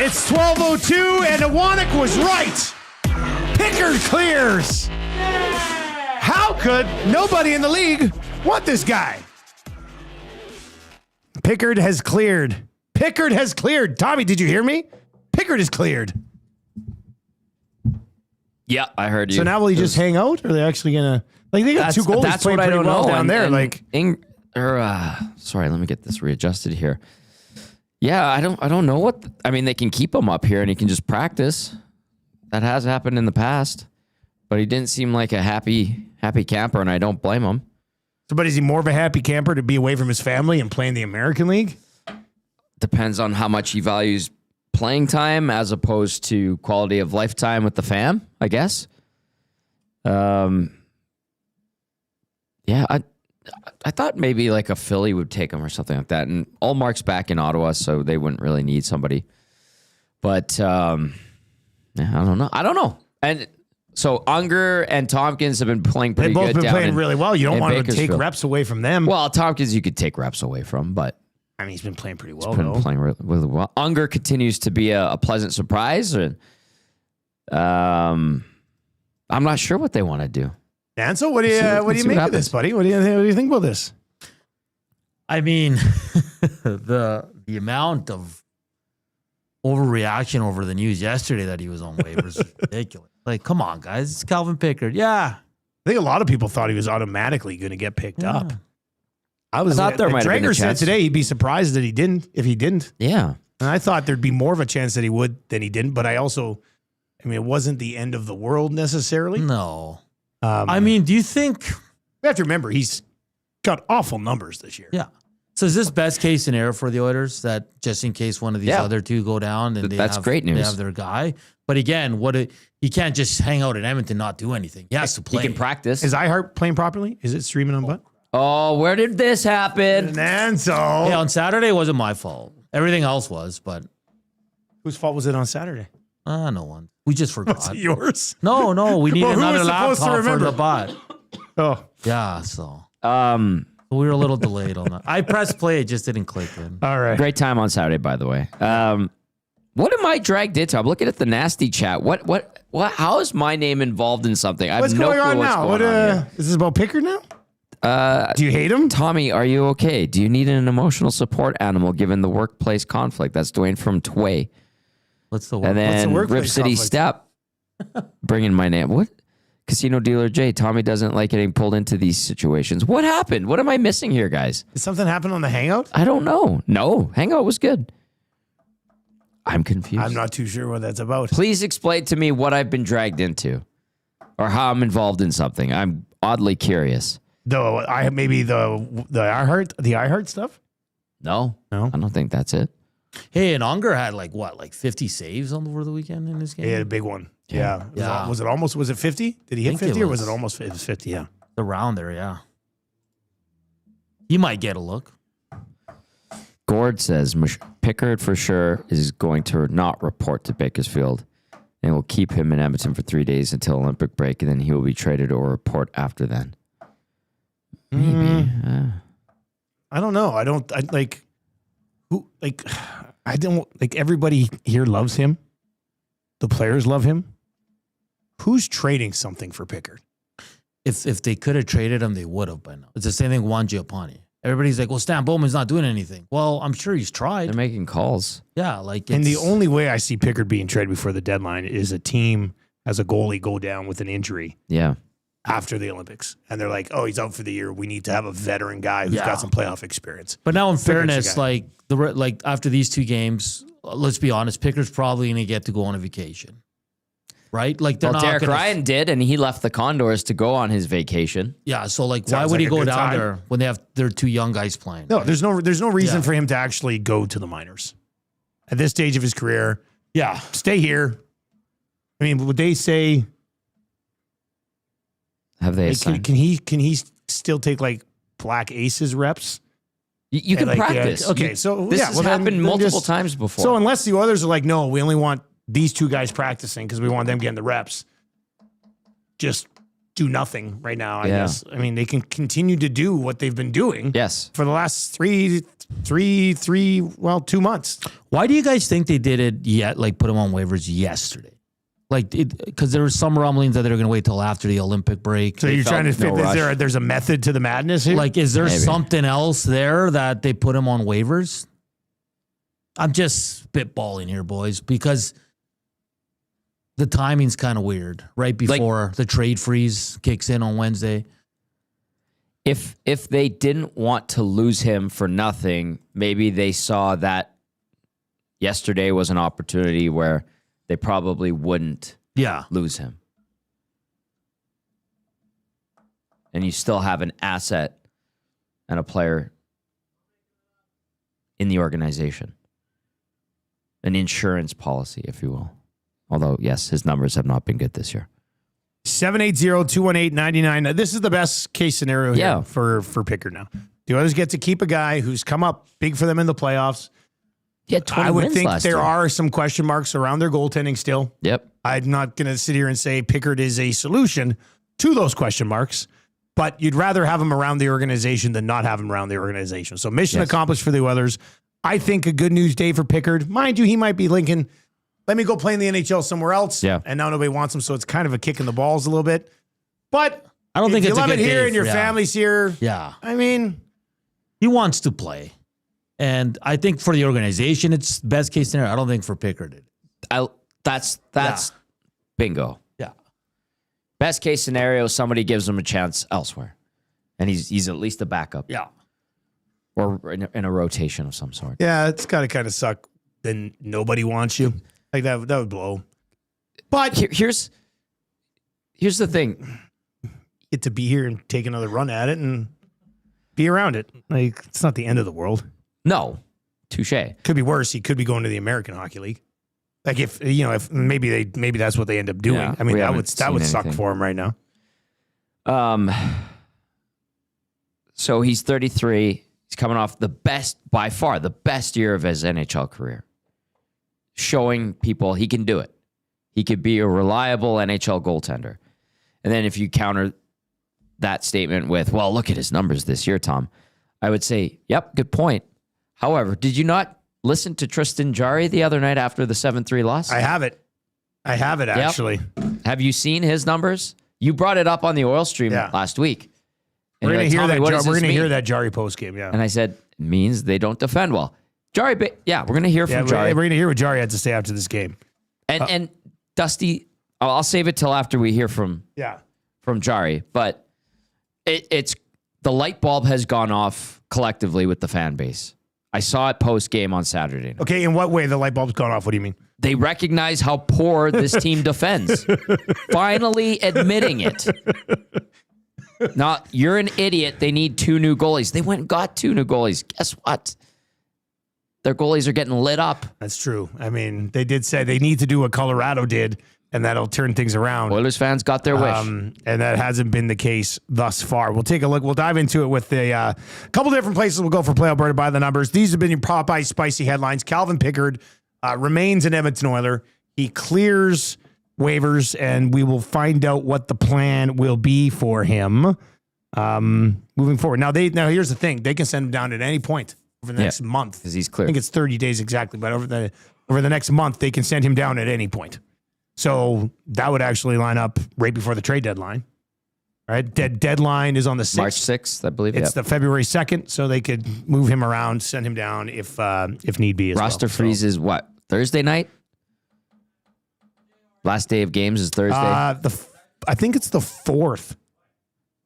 It's 12:02, and Iwanek was right. Pickard clears. How could nobody in the league want this guy? Pickard has cleared. Pickard has cleared. Tommy, did you hear me? Pickard is cleared. Yeah, I heard you. So now will he just hang out? Or are they actually going to... Like, they got two goalies that's playing what I pretty don't well know. down there. Sorry, let me get this readjusted here. Yeah, I don't know what... I mean, they can keep him up here and he can just practice. That has happened in the past. But he didn't seem like a happy camper, and I don't blame him. So, but is he more of a happy camper to be away from his family and play in the American League? Depends on how much he values playing time as opposed to quality of lifetime with the fam, I guess. Yeah, I thought maybe like a Philly would take him or something like that. And Allmark's back in Ottawa, so they wouldn't really need somebody. But yeah, I don't know. And so Unger and Tompkins have been playing pretty good. They've both been playing really well. You don't want to take reps away from them. Well, Tompkins you could take reps away from, but I mean, he's been playing pretty well. Playing really well. Unger continues to be a pleasant surprise, and I'm not sure what they want to do. And so, what do you make of this, buddy? What do you think about this? I mean, the amount of overreaction over the news yesterday that he was on waivers is ridiculous. Like, come on, guys, it's Calvin Pickard. Yeah, I think a lot of people thought he was automatically going to get picked up. I thought there might have been a Drager said chance today he'd be surprised that he didn't. Yeah, and I thought there'd be more of a chance that he would than he didn't. But I mean, it wasn't the end of the world necessarily. No. I mean, do you think... We have to remember, he's got awful numbers this year. Yeah. So is this best case scenario for the Oilers, that just in case one of these other two go down and that's great news. They have their guy? But again, he can't just hang out in Edmonton and not do anything. He has to play. He can practice. Is iHeart playing properly? Is it streaming on Butt? Oh, where did this happen? And so... Hey, on Saturday, it wasn't my fault. Everything else was, but... Whose fault was it on Saturday? No one. We just forgot. Was it yours? No. We need another laptop for the bot. Oh. Yeah, so... we were a little delayed on that. I pressed play, it just didn't click in. All right. Great time on Saturday, by the way. What am I dragged into? I'm looking at the nasty chat. What? How is my name involved in something? I have What's no going clue on what's now? going on here. Is this about Pickard now? Do you hate him? Tommy, are you okay? Do you need an emotional support animal given the workplace conflict? That's Dwayne from Tway. What's the And then Rip City Step, bringing my name. What? Casino Dealer J. Tommy doesn't like getting pulled into these situations. What happened? What am I missing here, guys? Did something happen on the Hangout? I don't know. No, Hangout was good. I'm confused. I'm not too sure what that's about. Please explain to me what I've been dragged into or how I'm involved in something. I'm oddly curious. Though maybe the iHeart stuff? No, I don't think that's it. Hey, and Unger had like 50 saves over the weekend in this game? He had a big one. Yeah. Was it 50? Did he hit 50 or was it almost 50? Yeah. Around there, yeah. He might get a look. Gord says Pickard for sure is going to not report to Bakersfield and will keep him in Edmonton for 3 days until Olympic break, and then he will be traded or report after then. Maybe. I don't know. Everybody here loves him. The players love him. Who's trading something for Pickard? If they could have traded him, they would have by now. It's the same thing with Juan Giappani. Everybody's like, well, Stan Bowman's not doing anything. Well, I'm sure he's tried. They're making calls. Yeah, and the only way I see Pickard being traded before the deadline is a team as a goalie go down with an injury. Yeah. After the Olympics. And they're like, oh, he's out for the year. We need to have a veteran guy who's got some playoff experience. But now in fairness, like after these two games, let's be honest, Pickard's probably going to get to go on a vacation. Right? Like Derek Ryan did, and he left the Condors to go on his vacation. Yeah, so why would he go down there when they have their two young guys playing? No, there's no reason for him to actually go to the minors. At this stage of his career, stay here. I mean, would they say... Have they? Can he still take like Black Aces reps? You can practice. Okay, so this has happened multiple times before. So unless the others are like, no, we only want these two guys practicing because we want them getting the reps, just do nothing right now. I guess. I mean, they can continue to do what they've been doing. Yes. For the last 3 2 months. Why do you guys think they did it yet? Like put him on waivers yesterday? Like, because there were some rumblings that they're going to wait till after the Olympic break. So you're trying to fit, there's a method to the madness here? Like, is there something else there that they put him on waivers? I'm just spitballing here, boys, because the timing's kind of weird. Right before the trade freeze kicks in on Wednesday. If they didn't want to lose him for nothing, maybe they saw that yesterday was an opportunity where they probably wouldn't lose him. And you still have an asset and a player in the organization. An insurance policy, if you will. Although, yes, his numbers have not been good this year. 780-218-99. This is the best case scenario here for Pickard now. The others get to keep a guy who's come up big for them in the playoffs. I would think there are some question marks around their goaltending still. Yep. I'm not going to sit here and say Pickard is a solution to those question marks, but you'd rather have him around the organization than not have him around the organization. So mission accomplished for the Oilers. I think a good news day for Pickard. Mind you, he might be linking, let me go play in the NHL somewhere else. Yeah. And now nobody wants him, so it's kind of a kick in the balls a little bit. But I don't think if it's you a love good it here day and your family's here. Yeah. I mean, he wants to play. And I think for the organization, it's best case scenario. I don't think for Pickard. That's bingo. Yeah. Best case scenario, somebody gives him a chance elsewhere. And he's at least a backup. Yeah. Or in a rotation of some sort. yeah, it's got to kind of suck. Then nobody wants you. Like that would blow. But Here's the thing. get to be here and take another run at it and be around it. Like, it's not the end of the world. No. Touche. Could be worse. He could be going to the American Hockey League. Like if maybe that's what they end up doing. Yeah, I mean, we that haven't would seen suck anything. for him right now. So he's 33. He's coming off by far the best year of his NHL career. Showing people he can do it. He could be a reliable NHL goaltender. And then if you counter that statement with, well, look at his numbers this year, Tom, I would say, yep, good point. However, did you not listen to Tristan Jarry the other night after the 7-3 loss? I have it actually. Have you seen his numbers? You brought it up on the Oil Stream last week. And We're going to you're like, hear "Tommy, that. We're going to mean?" hear that Jarry post game. Yeah. And I said, it means they don't defend well. Jarry, we're going to hear from Jarry. We're going to hear what Jarry had to say after this game. And Dusty, I'll save it till after we hear from Jarry. But it's the light bulb has gone off collectively with the fan base. I saw it post game on Saturday. Okay, in what way the light bulb's gone off? What do you mean? They recognize how poor this team defends. Finally admitting it. Not, you're an idiot. They need 2 new goalies. They went and got 2 new goalies. Guess what? Their goalies are getting lit up. That's true. I mean, they did say they need to do what Colorado did, and that'll turn things around. Oilers fans got their wish. And that hasn't been the case thus far. We'll take a look. We'll dive into it with a couple different places. We'll go for Play Alberta by the numbers. These have been your Popeye spicy headlines. Calvin Pickard remains an Edmonton Oiler. He clears waivers, and we will find out what the plan will be for him moving forward. Now here's the thing. They can send him down at any point over the next month. Because he's clear. I think it's 30 days exactly, but over the next month, they can send him down at any point. So that would actually line up right before the trade deadline. All right. Deadline is on the 6th. March 6th, I believe. It's the February 2nd, so they could move him around, send him down if need be as Roster well. freeze is what? Thursday night? Last day of games is Thursday? I think it's the 4th.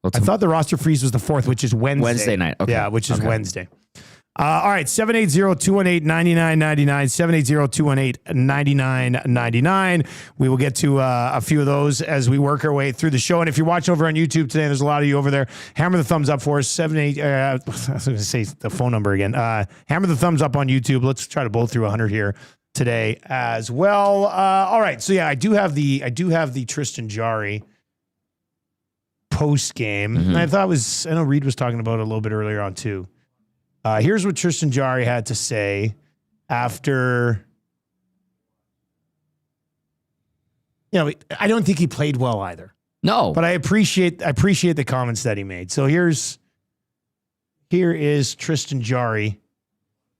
I thought the roster freeze was the 4th, which is Wednesday. Wednesday night. Okay. Yeah, which is Wednesday. All right, 780-218-9999, 780-218-9999. We will get to a few of those as we work our way through the show. And if you're watching over on YouTube today, there's a lot of you over there. Hammer the thumbs up for us. I was going to say the phone number again. Hammer the thumbs up on YouTube. Let's try to blow through 100 here today as well. All right, so yeah, I do have the Tristan Jarry post game. And I know Reed was talking about it a little bit earlier on too. Here's what Tristan Jarry had to say after. I don't think he played well either. No. But I appreciate the comments that he made. So here is Tristan Jarry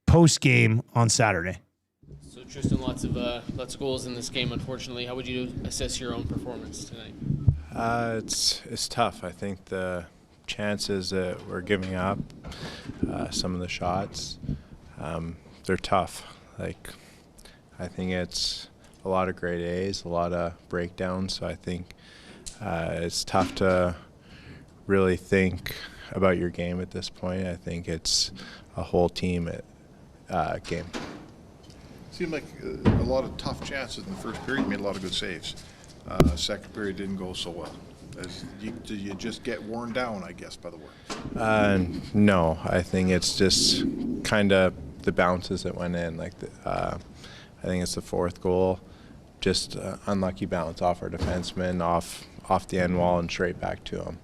post game on Saturday. So Tristan, lots of goals in this game. Unfortunately, how would you assess your own performance tonight? It's tough. I think the chances that we're giving up, some of the shots, they're tough. Like, I think it's a lot of grade A's, a lot of breakdowns. So I think it's tough to really think about your game at this point. I think it's a whole team game. Seemed like a lot of tough chances in the first period. You made a lot of good saves. Second period didn't go so well. Did you just get worn down, I guess, by the work? No, I think it's just kind of the bounces that went in. Like, I think it's the fourth goal, just unlucky bounce off our defenseman, off the end wall and straight back to him.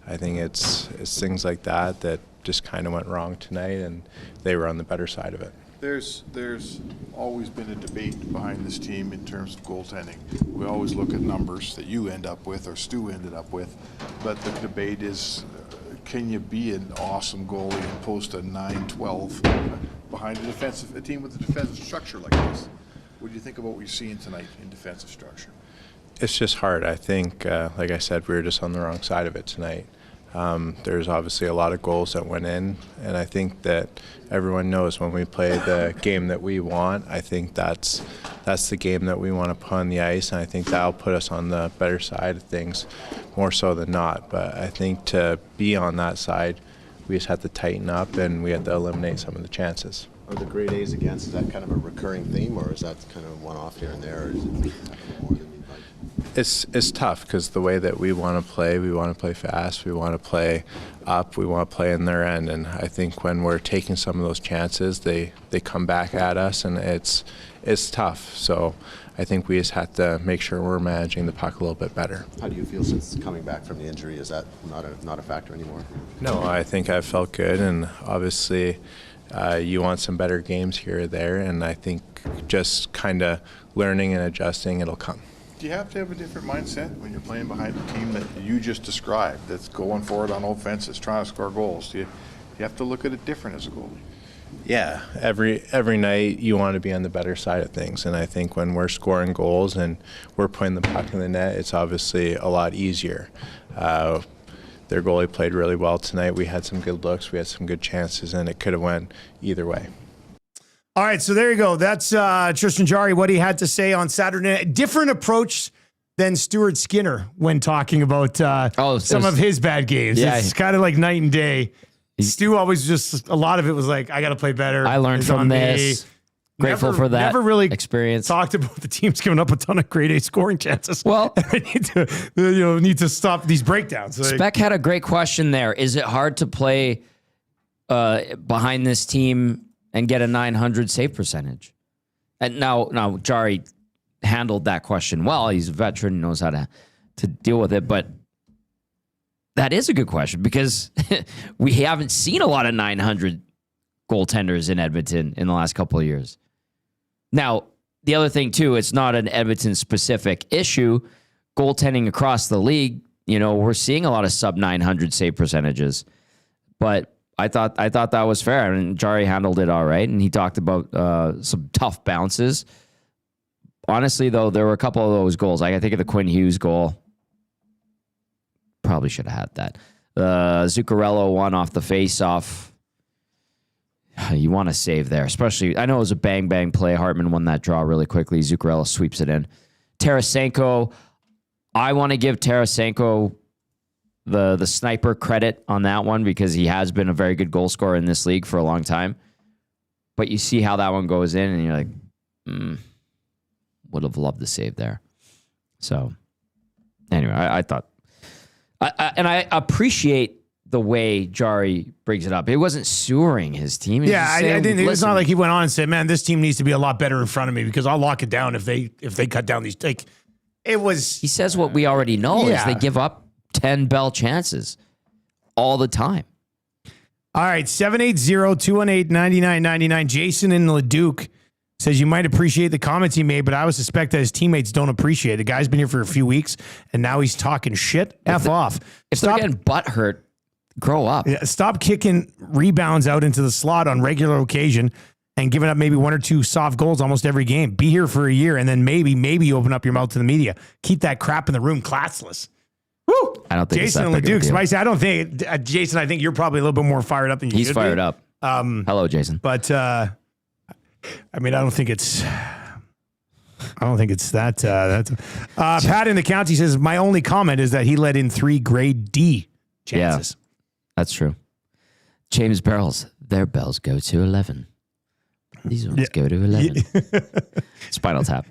I think it's things like that just kind of went wrong tonight, and they were on the better side of it. There's always been a debate behind this team in terms of goaltending. We always look at numbers that you end up with or Stu ended up with, but the debate is, can you be an awesome goalie and post a 9-12 behind a team with a defensive structure like this? What do you think about what you're seeing tonight in defensive structure? It's just hard. I think, like I said, we were just on the wrong side of it tonight. There's obviously a lot of goals that went in, and I think that everyone knows when we play the game that we want, I think that's the game that we want to put on the ice, and I think that'll put us on the better side of things more so than not. But I think to be on that side, we just have to tighten up and we have to eliminate some of the chances. Are the grade A's against, is that kind of a recurring theme, or is that kind of one-off here and there, or is it more than you'd like? It's tough because the way that we want to play fast, we want to play up, we want to play in their end, and I think when we're taking some of those chances, they come back at us, and it's tough. So I think we just have to make sure we're managing the puck a little bit better. How do you feel since coming back from the injury? Is that not a factor anymore? No, I think I've felt good, and obviously you want some better games here or there, and I think just kind of learning and adjusting, it'll come. Do you have to have a different mindset when you're playing behind the team that you just described, that's going forward on offenses, trying to score goals? Do you have to look at it different as a goalie? Yeah, every night you want to be on the better side of things, and I think when we're scoring goals and we're putting the puck in the net, it's obviously a lot easier. Their goalie played really well tonight. We had some good looks, we had some good chances, and it could have went either way. All right, so there you go. That's Tristan Jarry, what he had to say on Saturday. Different approach than Stuart Skinner when talking about some of his bad games. Yeah. It's kind of like night and day. Stu always just, a lot of it was like, I got to play better. I learned It's from on me. this. Grateful for that Never really experience. talked about the teams giving up a ton of grade A scoring chances. Well, I need to stop these breakdowns. Like, Speck had a great question there. Is it hard to play behind this team and get a 900 save percentage? And now Jarry handled that question well. He's a veteran, knows how to deal with it. But that is a good question because we haven't seen a lot of 900 goaltenders in Edmonton in the last couple of years. Now, the other thing, too, it's not an Edmonton-specific issue. Goaltending across the league, we're seeing a lot of sub-900 save percentages. But I thought that was fair, and Jarry handled it all right, and he talked about some tough bounces. Honestly, though, there were a couple of those goals. Like I think of the Quinn Hughes goal. Probably should have had that. Zuccarello one off the face-off. You want to save there, especially, I know it was a bang-bang play. Hartman won that draw really quickly. Zuccarello sweeps it in. Tarasenko, I want to give Tarasenko the sniper credit on that one because he has been a very good goal scorer in this league for a long time. But you see how that one goes in, and you're like, would have loved the save there. So, anyway, I thought, I appreciate the way Jarry brings it up. It wasn't sewering his team. I didn't. It was not like he went on and said, "Man, this team needs to be a lot better in front of me because I'll lock it down if they cut down these." Like, it was. He says what we already know is they give up 10 Bell chances all the time. All right, 780-218-9999. Jason in Leduc says you might appreciate the comments he made, but I would suspect that his teammates don't appreciate it. The guy's been here for a few weeks, and now he's talking shit. Off. If they're getting butthurt, grow up. Yeah, stop kicking rebounds out into the slot on regular occasion. and giving up maybe 1 or 2 soft goals almost every game. Be here for a year, and then maybe open up your mouth to the media. Keep that crap in the room classless. Woo! I don't think Jason it's that big of a LeDuc, deal. Spicy. I don't think Jason. I think you're probably a little bit more fired up than you He's should fired be. up. Hello, Jason. But I mean, I don't think it's that. Pat in the county says my only comment is that he let in 3 grade D chances. That's true. James Barrels, their bells go to 11. These ones go to 11. Spinal Tap.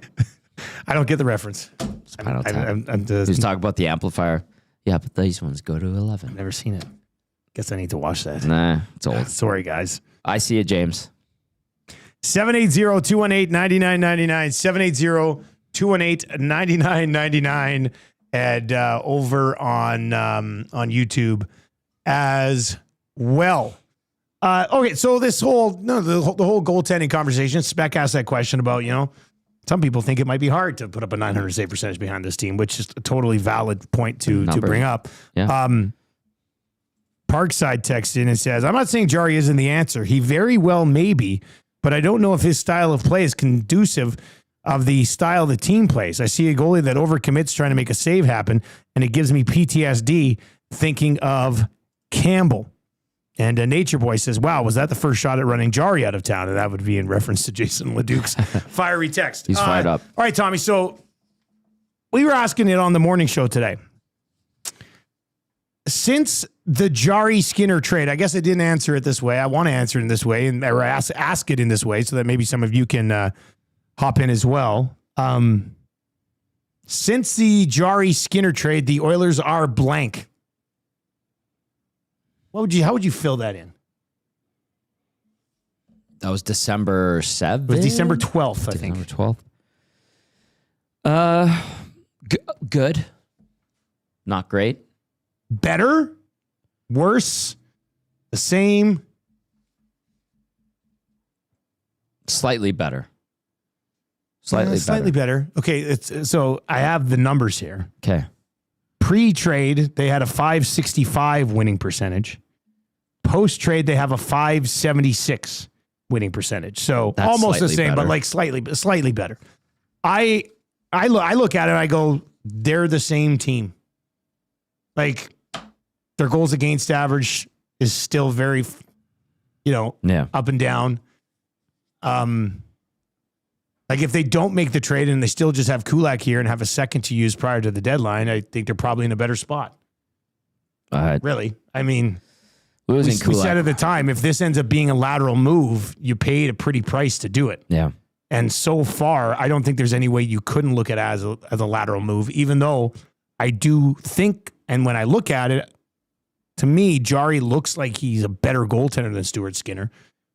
I don't get the reference. Spinal Tap. I'm He was talking about the amplifier. Yeah, but these ones go to 11. never seen it. Guess I need to watch that. Nah, it's old. Sorry, guys. I see it, James. 780-218-9999. 780-218-9999. And over on YouTube as well. Okay, so the whole goaltending conversation, Spec asked that question about, some people think it might be hard to put up a 900 save percentage behind this team, which is a totally valid point to bring up. Yeah. Parkside texts in and says, I'm not saying Jarry isn't the answer. He very well may be, but I don't know if his style of play is conducive of the style the team plays. I see a goalie that overcommits trying to make a save happen, and it gives me PTSD thinking of Campbell. And Nature Boy says, wow, was that the first shot at running Jarry out of town? And that would be in reference to Jason LeDuc's fiery text. He's fired up. All right, Tommy. So we were asking it on the morning show today. Since the Jarry-Skinner trade, I guess I didn't answer it this way. I want to answer it in this way, or ask it in this way so that maybe some of you can hop in as well. Since the Jarry-Skinner trade, the Oilers are blank. How would you fill that in? That was December 7th? It was December 12th, I think. December 12th. Good. Not great. Better? Worse? The same? Slightly better. Slightly better. Okay, so I have the numbers here. Okay. Pre-trade, they had a .565 winning percentage. Post-trade, they have a .576 winning percentage. So That's almost the slightly same, but better. like slightly better. I look at it, I go, they're the same team. Like their goals against average is still very, up and down. Like if they don't make the trade and they still just have Kulak here and have a second to use prior to the deadline, I think they're probably in a better spot. Really. I mean, we said at the time, if this ends up being a lateral move, you paid a pretty price to do it. Yeah. And so far, I don't think there's any way you couldn't look at it as a lateral move, even though I do think, and when I look at it, to me, Jarry looks like he's a better goaltender than Stuart Skinner,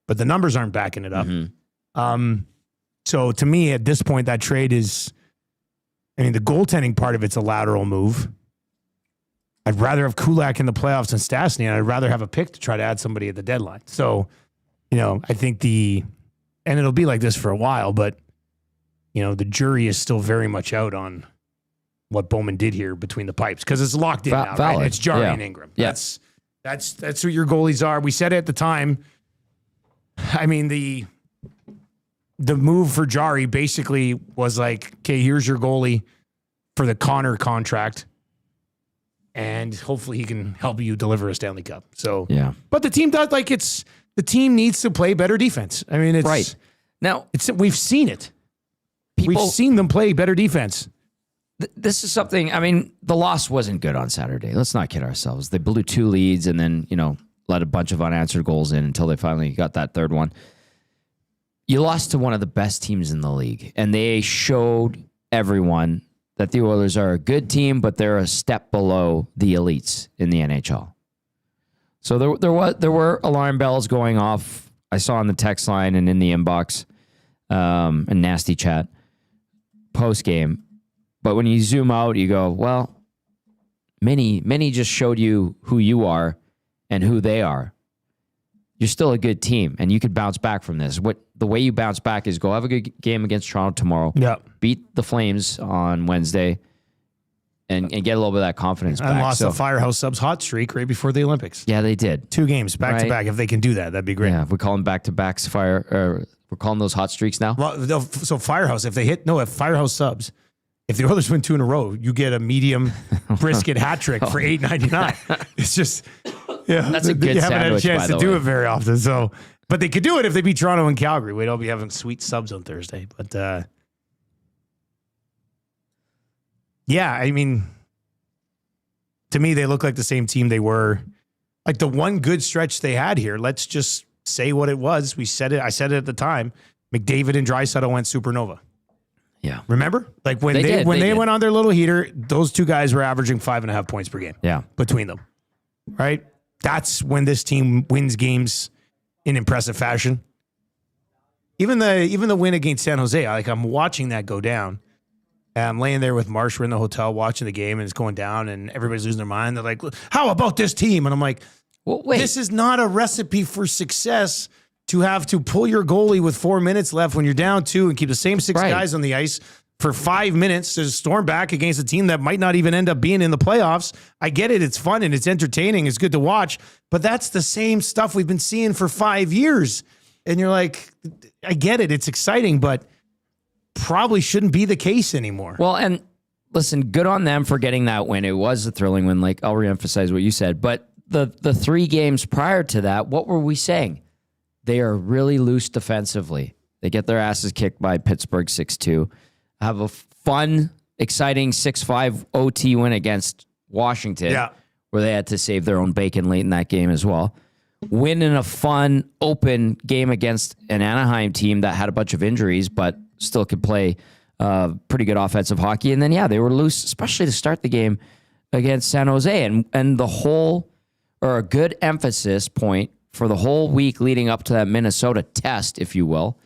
but the numbers aren't backing it up. Mm-hmm. So to me, at this point, that trade is, the goaltending part of it's a lateral move. I'd rather have Kulak in the playoffs than Stastny, and I'd rather have a pick to try to add somebody at the deadline. So, I think and it'll be like this for a while, but, the jury is still very much out on what Bowman did here between the pipes because it's locked in now, right? It's Jarry and Ingram. Yeah. That's who your goalies are. We said it at the time. The move for Jarry basically was like, okay, here's your goalie for the Connor contract, and hopefully he can help you deliver a Stanley Cup. So, Yeah. But the team does the team needs to play better defense. It's Right. Now, we've seen it. We've seen them play better defense. This is something, the loss wasn't good on Saturday. Let's not kid ourselves. They blew 2 leads and then, let a bunch of unanswered goals in until they finally got that third one. You lost to one of the best teams in the league, and they showed everyone that the Oilers are a good team, but they're a step below the elites in the NHL. So there were alarm bells going off. I saw on the text line and in the inbox and nasty chat post game. But when you zoom out, you go, well, many just showed you who you are and who they are. You're still a good team, and you could bounce back from this. The way you bounce back is go have a good game against Toronto tomorrow. Yeah. Beat the Flames on Wednesday, and get a little bit of that confidence back. And lost the Firehouse Subs hot streak right before the Olympics. Yeah, they did. 2 games back to back. If they can do that, that'd be great. Yeah, if we call them back-to-backs, We're calling those hot streaks now. Well, so Firehouse, if Firehouse subs, if the Oilers win 2 in a row, you get a medium brisket hat trick for $8.99. It's just, That's a good you haven't had a sandwich, chance by to the do way. it very often. So, but they could do it if they beat Toronto and Calgary. We'd all be having sweet subs on Thursday. But yeah, I mean, to me, they look like the same team they were. Like the one good stretch they had here. Let's just say what it was. We said it. I said it at the time. McDavid and Draisaitl went supernova. Yeah. Remember? Like when They they did. went on their little heater, those two guys were averaging 5.5 points per game. Yeah. Between them. Right? That's when this team wins games in impressive fashion. Even the win against San Jose, like I'm watching that go down. And I'm laying there with Marsh. We're in the hotel watching the game and it's going down and everybody's losing their mind. They're like, how about this team? And I'm like, Well, wait. this is not a recipe for success to have to pull your goalie with 4 minutes left when you're down 2 and keep the same 6 Right. guys on the ice for 5 minutes to storm back against a team that might not even end up being in the playoffs. I get it. It's fun and it's entertaining. It's good to watch. But that's the same stuff we've been seeing for 5 years. And you're like, I get it. It's exciting, but probably shouldn't be the case anymore. Well, and listen, good on them for getting that win. It was a thrilling win. Like, I'll reemphasize what you said. But the 3 games prior to that, what were we saying? They are really loose defensively. They get their asses kicked by Pittsburgh 6-2. Have a fun, exciting 6-5 OT win against Washington, where they had to save their own bacon late in that game as well. Win in a fun, open game against an Anaheim team that had a bunch of injuries, but still could play pretty good offensive hockey. And then, they were loose, especially to start the game against San Jose. And the whole, or a good emphasis point for the whole week leading up to that Minnesota test, if you will,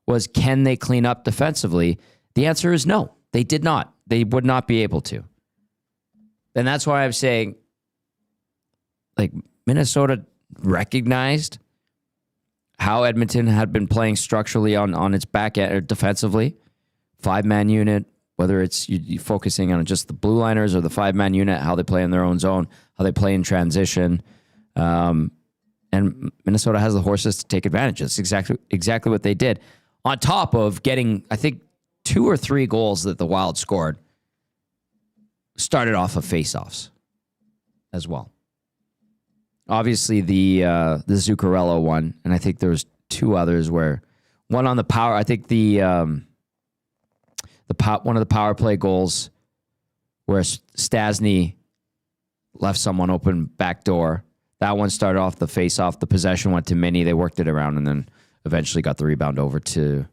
was can they clean up defensively? The answer is no. They did not. They would not be able to. And that's why I'm saying, like, Minnesota recognized how Edmonton had been playing structurally on its back end, or defensively. 5-man unit, whether it's you focusing on just the blue liners or the 5-man unit, how they play in their own zone, how they play in transition. And Minnesota has the horses to take advantage. That's exactly what they did. On top of getting, I think, 2 or 3 goals that the Wild scored started off of faceoffs as well. Obviously, the Zuccarello one, and I think there was 2 others where one on the power. I think one of the power play goals where Stasny left someone open back door. That one started off the face-off. The possession went to Minnie. They worked it around and then eventually got the rebound over to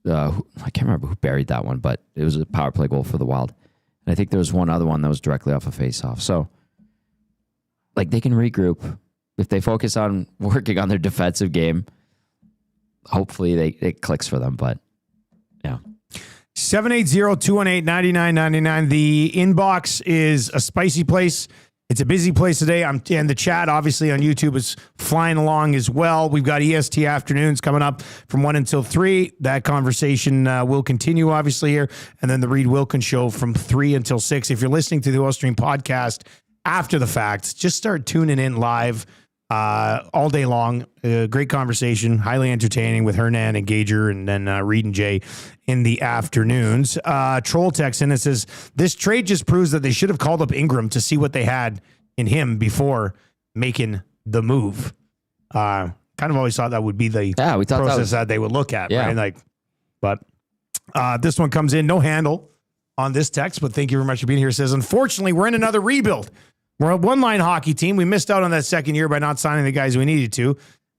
I can't remember who buried that one, but it was a power play goal for the Wild. And I think there was one other one that was directly off a face-off. So, like, they can regroup. If they focus on working on their defensive game, hopefully it clicks for them. But, yeah. 780-218-9999. The inbox is a spicy place. It's a busy place today. And the chat, obviously, on YouTube is flying along as well. We've got EST afternoons coming up from 1 until 3. That conversation will continue, obviously, here. And then the Reed Wilkins Show from 3 until 6. If you're listening to the Oil Stream podcast after the fact, just start tuning in live all day long. Great conversation, highly entertaining with Hernan and Gager, and then Reed and Jay in the afternoons. Troll text in and says, this trade just proves that they should have called up Ingram to see what they had in him before making the move. Kind of always thought that would be the process that they would look at, right? Like, but this one comes in, no handle on this text, but thank you very much for being here. It says, unfortunately, we're in another rebuild. We're a one-line hockey team. We missed out on that second year by not signing the guys we needed to.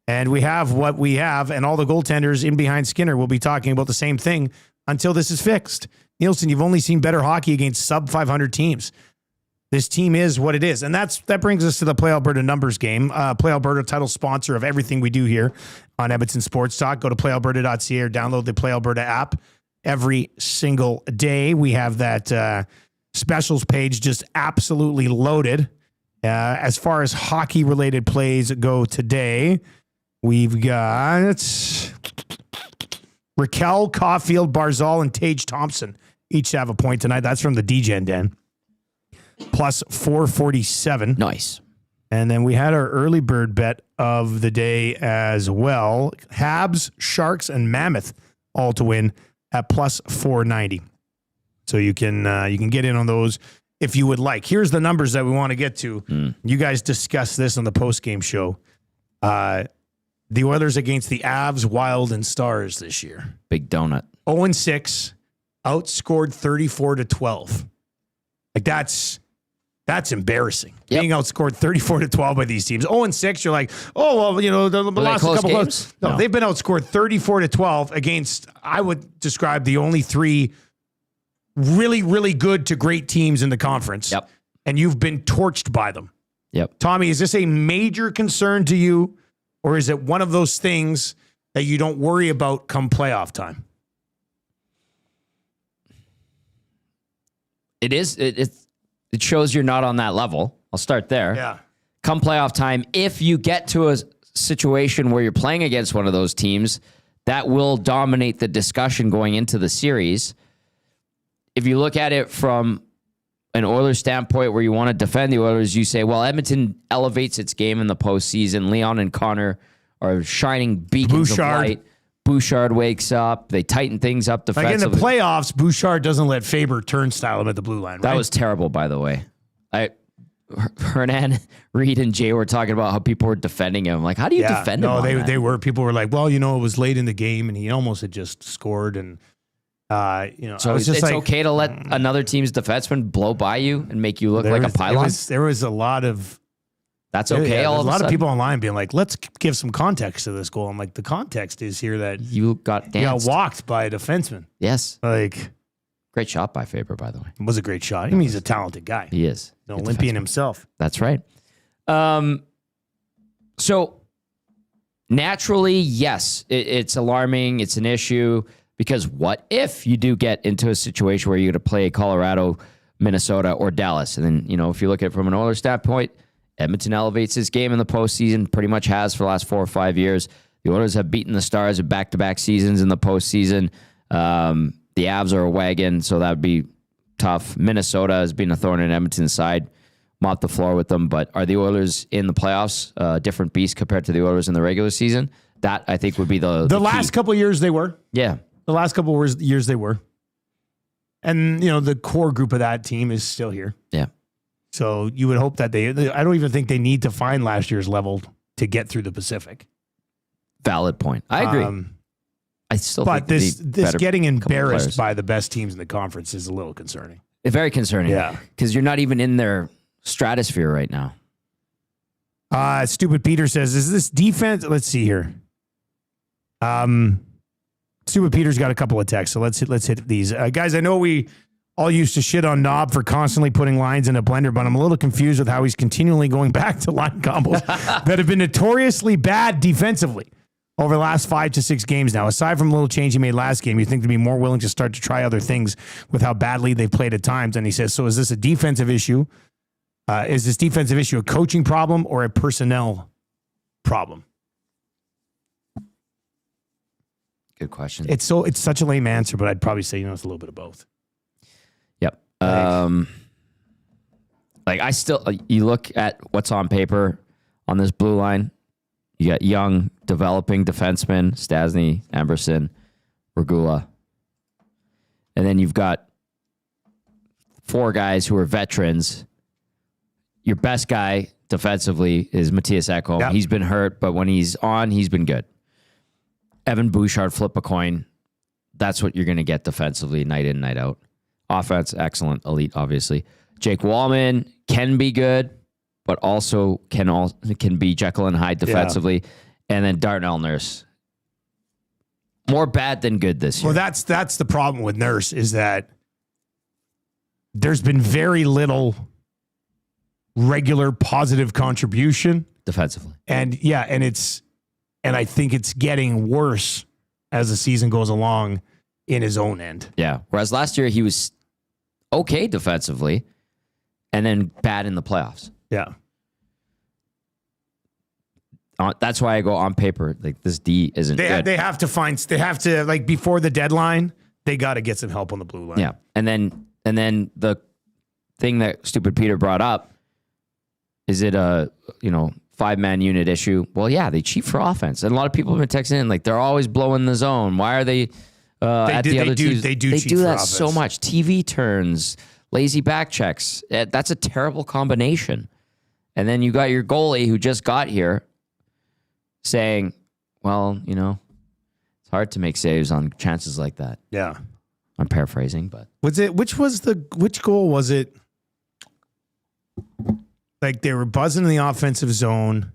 And we have what we have, and all the goaltenders in behind Skinner will be talking about the same thing until this is fixed. Nielson, you've only seen better hockey against sub-500 teams. This team is what it is. And that brings us to the Play Alberta numbers game. Play Alberta, title sponsor of everything we do here on Edmonton Sports Talk. Go to playalberta.ca or download the Play Alberta app every single day. We have that specials page just absolutely loaded. As far as hockey-related plays go today, we've got Raquel, Caulfield, Barzal, and Tage Thompson each have a point tonight. That's from the DGen Den. Plus 447. Nice. And then we had our early bird bet of the day as well. Habs, Sharks, and Mammoth all to win at plus 490. So you can get in on those if you would like. Here's the numbers that we want to get to. You guys discussed this on the post-game show. The Oilers against the Avs, Wild, and Stars this year. Big donut. 0-6, outscored 34-12. Like that's embarrassing. Yep. Being outscored 34-12 by these teams. 0-6, you're like, oh well, you know, the last close couple games? of no, they've been outscored 34-12 against, I would describe, the only three really, really good to great teams in the conference. Yep. And you've been torched by them. Yep. Tommy, is this a major concern to you, or is it one of those things that you don't worry about come playoff time? It is. It shows you're not on that level. I'll start there. Yeah. Come playoff time, if you get to a situation where you're playing against one of those teams, that will dominate the discussion going into the series. If you look at it from an Oilers standpoint where you want to defend the Oilers, you say, well, Edmonton elevates its game in the postseason. Leon and Connor are shining beacons of light. Bouchard wakes up. They tighten things up defensively. Like in the playoffs, Bouchard doesn't let Faber turnstile him at the blue line, right? That was terrible, by the way. Hernan, Reed, and Jay were talking about how people were defending him. Like, how do you defend him? No, on that? they were. People were like, well, you know, it was late in the game, and he almost had just scored, and you know, So I was just it's like, okay to let another team's defenseman blow by you and make you look like a pylon. There was a lot of. That's okay. Yeah, all there's of a lot sudden. of people online being like, let's give some context to this goal. I'm like, the context is here that You got he got danced. walked by a defenseman. Yes. Like, Great shot by Faber, by the way. it was a great shot. I mean, he's a talented guy. He is. An Good Olympian defenseman. himself. That's right. So naturally, yes, it's alarming. It's an issue because what if you do get into a situation where you're going to play Colorado, Minnesota, or Dallas? And then, you know, if you look at it from an Oilers standpoint, Edmonton elevates his game in the postseason, pretty much has for the last 4 or 5 years. The Oilers have beaten the Stars in back-to-back seasons in the postseason. The Avs are a wagon, so that would be tough. Minnesota has been a thorn in Edmonton's side. Mop the floor with them, but are the Oilers in the playoffs a different beast compared to the Oilers in the regular season? That, I think, would be the last key. couple of years they were. Yeah. The last couple of years they were. And, you know, the core group of that team is still here. Yeah. So you would hope that I don't even think they need to find last year's level to get through the Pacific. Valid point. I agree. I still But think this getting embarrassed players. by the best teams in the conference is a little concerning. Very concerning. Yeah. Because you're not even in their stratosphere right now. Stupid Peter says, is this defense? Let's see here. Stupid Peter's got a couple of texts, so let's hit these. Guys, I know we all used to shit on Knob for constantly putting lines in a blender, but I'm a little confused with how he's continually going back to line combos that have been notoriously bad defensively over the last 5 to 6 games now. Aside from a little change he made last game, you think to be more willing to start to try other things with how badly they've played at times. And he says, so is this a defensive issue? Is this defensive issue a coaching problem or a personnel problem? Good question. It's such a lame answer, but I'd probably say, you know, it's a little bit of both. Yep. Like I still, you look at what's on paper on this blue line. You got young, developing defensemen, Stasny, Amberson, Regula. And then you've got 4 guys who are veterans. Your best guy defensively is Matthias Ekholm. Yep. He's been hurt, but when he's on, he's been good. Evan Bouchard, flip a coin. That's what you're going to get defensively, night in, night out. Offense, excellent, elite, obviously. Jake Wallman can be good, but also can be Jekyll and Hyde defensively. Yeah. And then Darnell Nurse. More bad than good this year. Well, that's the problem with Nurse is that there's been very little regular positive contribution defensively. And I think it's getting worse as the season goes along in his own end. Yeah. Whereas last year he was okay defensively and then bad in the playoffs. Yeah. That's why I go on paper, like this D isn't good. They have to like before the deadline, they got to get some help on the blue line. Yeah. And then the thing that Stupid Peter brought up, Is it a, 5-man unit issue? Well, yeah, they cheat for offense. And a lot of people have been texting in, like, they're always blowing the zone. Why are they at the other teams? They do cheat do for that offense. so much. TV turns, lazy back checks. That's a terrible combination. And then you got your goalie who just got here saying, well, it's hard to make saves on chances like that. Yeah. I'm paraphrasing, but which goal was it? Like they were buzzing in the offensive zone.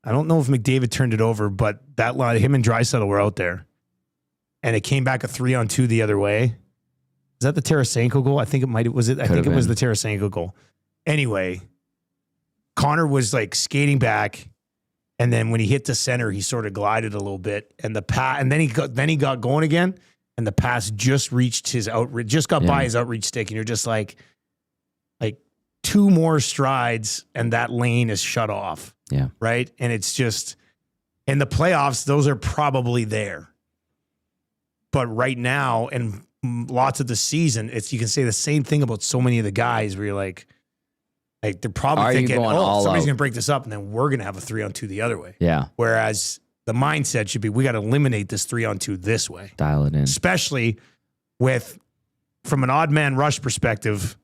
I don't know if McDavid turned it over, but that line, him and Draisaitl were out there. And it came back a 3-on-2 the other way. Is that the Tarasenko goal? I think it might. Was it? I think it was the Tarasenko goal. Anyway, Connor was like skating back, and then when he hit the center, he sort of glided a little bit, and and then he got going again, and the pass just reached his outreach, just got by his outreach stick, and you're just like 2 more strides, and that lane is shut off. Yeah, right, and it's just in the playoffs, those are probably there, but right now and lots of the season, you can say the same thing about so many of the guys where you're like they're probably thinking, somebody's going to break this up and then we're going to have a 3-on-2 the other way. Yeah. Whereas the mindset should be, we got to eliminate this 3-on-2 this way. Dial it in. Especially from an odd man rush perspective,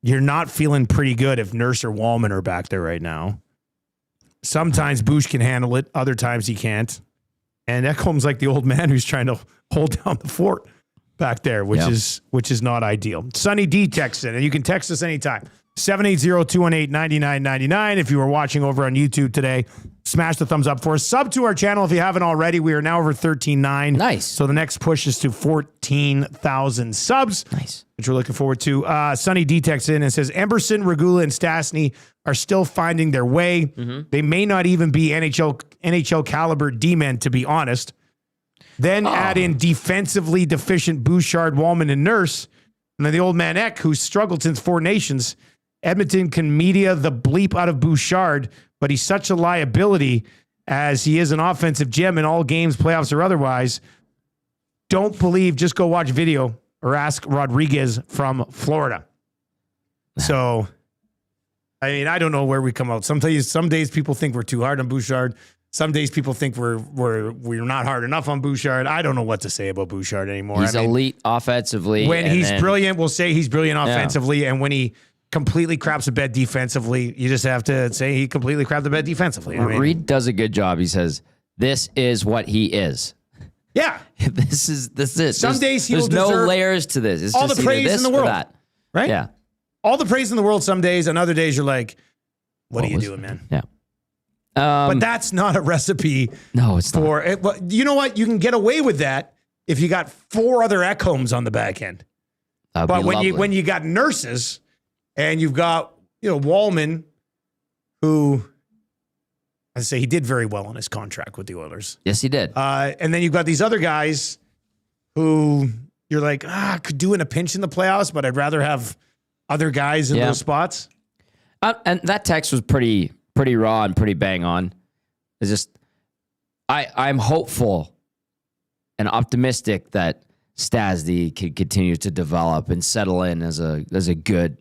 you're not feeling pretty good if Nurse or Wallman are back there right now. Sometimes Bush can handle it. Other times he can't. And Ekholm's like the old man who's trying to hold down the fort back there, which is not ideal. Sonny D texts in, and you can text us anytime. 780-218-9999. If you are watching over on YouTube today, smash the thumbs up for us. Sub to our channel if you haven't already. We are now over 13.9. Nice. So the next push is to 14,000 subs. Nice. Which we're looking forward to. Sonny D texts in and says, Emberson, Regula, and Stastny are still finding their way. Mm-hmm. They may not even be NHL caliber D-men, to be honest. Then add in defensively deficient Bouchard, Wallman, and Nurse. And then the old man Eck, who's struggled since 4 Nations. Edmonton can media the bleep out of Bouchard, but he's such a liability as he is an offensive gem in all games, playoffs or otherwise. Don't believe, just go watch video or ask Rodriguez from Florida. So, I mean, I don't know where we come out. Some days people think we're too hard on Bouchard. Some days people think we're not hard enough on Bouchard. I don't know what to say about Bouchard anymore. He's elite offensively. When he's brilliant, we'll say he's brilliant offensively. And when he completely craps a bed defensively, you just have to say he completely crapped the bed defensively. Reed does a good job. He says, this is what he is. Yeah. This is. Some days there's no layers to this. It's all just the praise in the world. That. Right? Yeah. All the praise in the world some days, and other days you're like, what are you doing, man? Yeah. But that's not a recipe. No, it's not. You know what? You can get away with that if you got 4 other Ekholms on the back end. But when you got Nurses and you've got Wallman, who I say he did very well on his contract with the Oilers. Yes, he did. And then you've got these other guys who you're like, could do in a pinch in the playoffs, but I'd rather have other guys in those spots. And that text was pretty raw and pretty bang on. It's just, I'm hopeful and optimistic that Stastny can continue to develop and settle in as a good,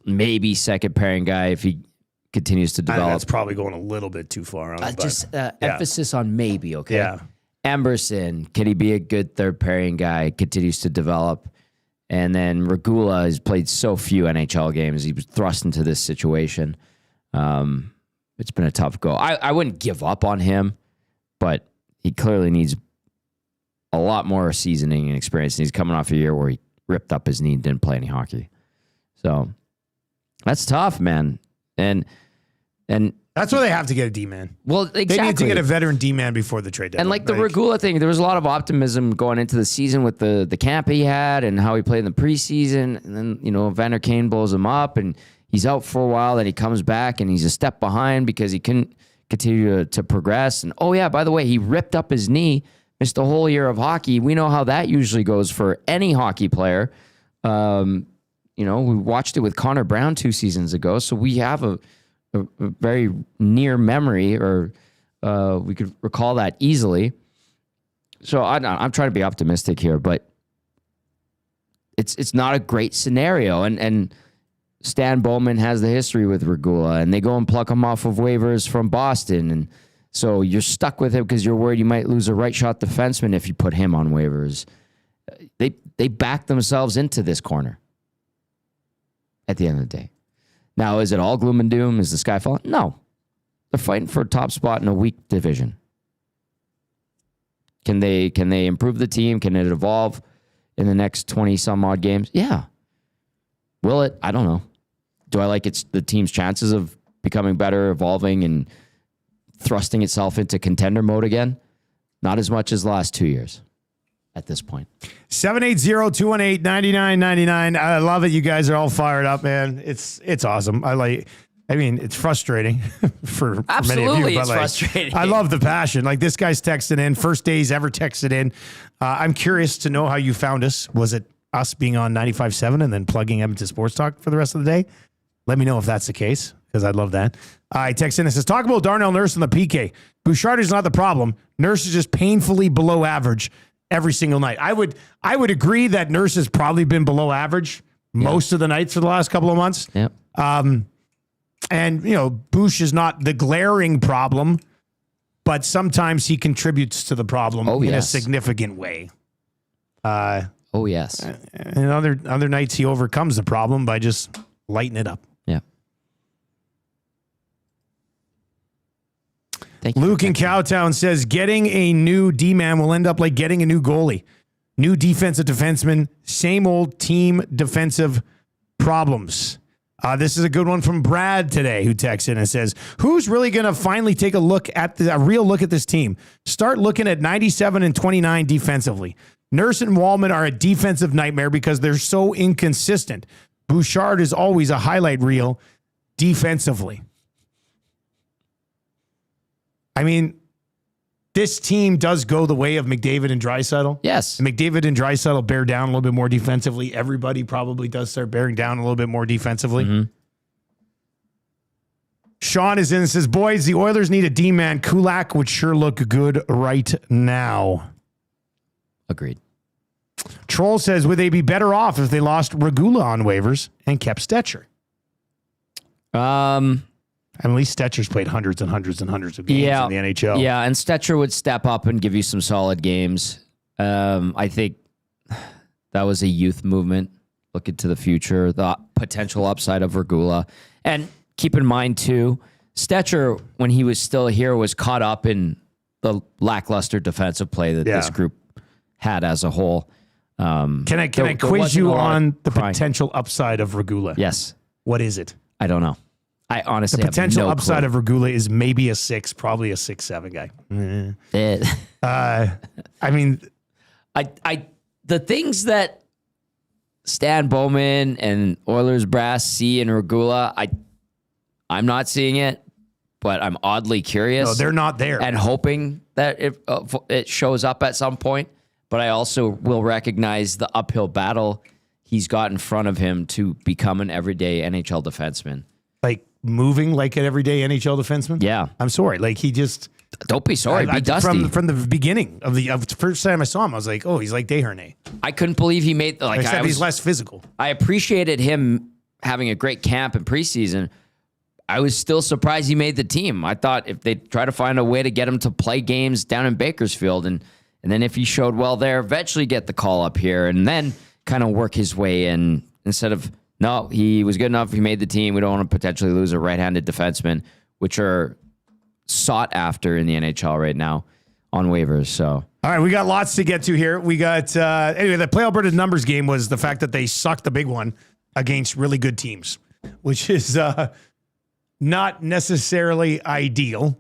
maybe second pairing guy if he continues to develop. That's probably going a little bit too far on it. Emphasis on maybe, okay? Yeah. Emberson, can he be a good third pairing guy? Continues to develop. And then Regula has played so few NHL games. He was thrust into this situation. It's been a tough go. I wouldn't give up on him, but he clearly needs a lot more seasoning and experience. And he's coming off a year where he ripped up his knee and didn't play any hockey. So that's tough, man. And that's why they have to get a D-man. Well, exactly. They need to get a veteran D-man before the trade deadline. And like the Regula thing, there was a lot of optimism going into the season with the camp he had and how he played in the preseason. And then, Vander Kane blows him up and he's out for a while. Then he comes back and he's a step behind because he couldn't continue to progress. And, by the way, he ripped up his knee, missed a whole year of hockey. We know how that usually goes for any hockey player. We watched it with Connor Brown 2 seasons ago. So we have a very near memory, or we could recall that easily. So I'm trying to be optimistic here, but it's not a great scenario. And Stan Bowman has the history with Regula, and they go and pluck him off of waivers from Boston. And so you're stuck with him because you're worried you might lose a right shot defenseman if you put him on waivers. They back themselves into this corner at the end of the day. Now, is it all gloom and doom? Is the sky falling? No. They're fighting for a top spot in a weak division. Can they improve the team? Can it evolve in the next 20-some-odd games? Yeah. Will it? I don't know. Do I like the team's chances of becoming better, evolving, and thrusting itself into contender mode again? Not as much as the last 2 years at this point. 780-218-9999. I love it. You guys are all fired up, man. It's awesome. It's frustrating for many of you. But it's frustrating. I love the passion. Like, this guy's texted in. First day he's ever texted in. I'm curious to know how you found us. Was it us being on 95.7 and then plugging Edmonton Sports Talk for the rest of the day? Let me know if that's the case, because I'd love that. I text in and says, talk about Darnell Nurse and the PK. Bouchard is not the problem. Nurse is just painfully below average every single night. I would agree that Nurse has probably been below average most of the nights for the last couple of months. Yep. And, Bouch is not the glaring problem, but sometimes he contributes to the problem in a significant way. Oh, yes. And other nights he overcomes the problem by just lighting it up. Yeah. Thank you. Luke in Cowtown says, getting a new D-man will end up like getting a new goalie. New defensive defenseman, same old team defensive problems. This is a good one from Brad today, who texts in and says, who's really going to finally take a real look at this team? Start looking at 97 and 29 defensively. Nurse and Wallman are a defensive nightmare because they're so inconsistent. Bouchard is always a highlight reel defensively. I mean, this team does go the way of McDavid and Draisaitl. Yes. McDavid and Draisaitl bear down a little bit more defensively. Everybody probably does start bearing down a little bit more defensively. Mm-hmm. Sean is in and says, boys, the Oilers need a D-man. Kulak would sure look good right now. Agreed. Troll says, would they be better off if they lost Regula on waivers and kept Stetcher? At least Stetcher's played hundreds and hundreds and hundreds of games in the NHL. Yeah, and Stetcher would step up and give you some solid games. I think that was a youth movement. Look into the future, the potential upside of Regula. And keep in mind, too, Stetcher, when he was still here, was caught up in the lackluster defensive play that this group had as a whole. Can I quiz you on the potential upside of Regula? Yes. What is it? I don't know. I honestly the potential have no upside clue. of Regula is maybe a 6, probably a 6'7" guy. The things that Stan Bowman and Oilers brass see in Regula, I'm not seeing it, but I'm oddly curious. No, they're not there. And hoping that it shows up at some point. But I also will recognize the uphill battle he's got in front of him to become an everyday NHL defenseman. Like moving like an everyday NHL defenseman? Yeah. I'm sorry. Like he just... Don't be sorry. Be dusty. From the beginning of the first time I saw him, I was like, oh, he's like Desharnais. I couldn't believe he made... Except he's less physical. I appreciated him having a great camp in preseason. I was still surprised he made the team. I thought if they try to find a way to get him to play games down in Bakersfield, and then if he showed well there, eventually get the call up here, and then kind of work his way in instead of, no, he was good enough. He made the team. We don't want to potentially lose a right-handed defenseman, which are sought after in the NHL right now on waivers. So, all right, we got lots to get to here. We got, anyway, the Play Alberta numbers game was the fact that they sucked the big one against really good teams, which is not necessarily ideal.